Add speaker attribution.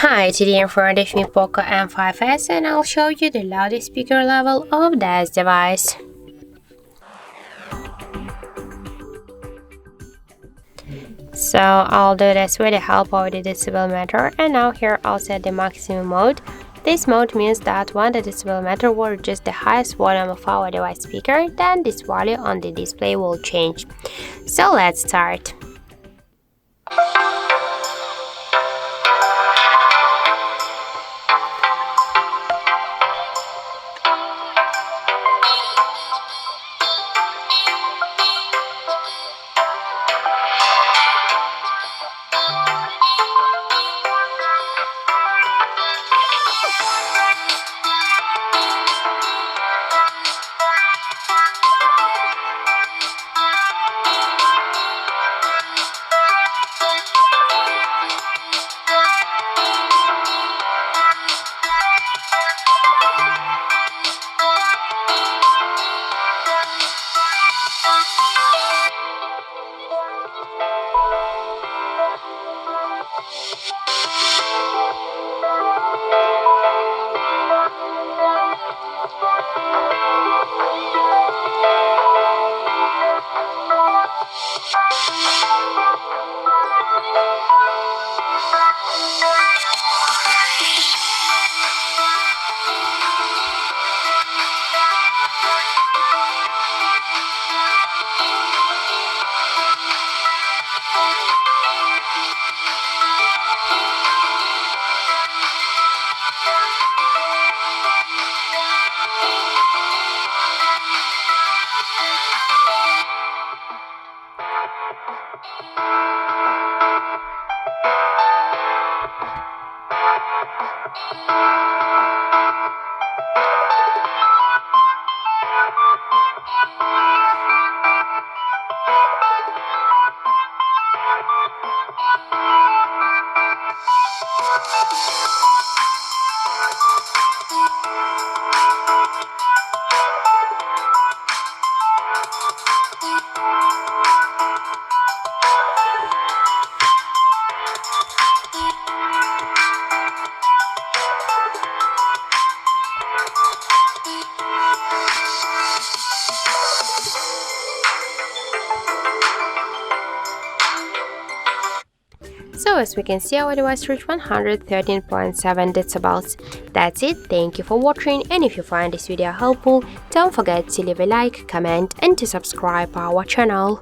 Speaker 1: Hi, today in front of me Poco M5s and I'll show you the loudest speaker level of this device. So I'll do this with the help of the decibel meter, and now here I'll set the maximum mode. This mode means that when the decibel meter will reach the highest volume of our device speaker, then this value on the display will change. So let's start. So as we can see, our device reached 113.7 decibels. That's it, thank you for watching, and if you find this video helpful, don't forget to leave a like, comment and to subscribe our channel.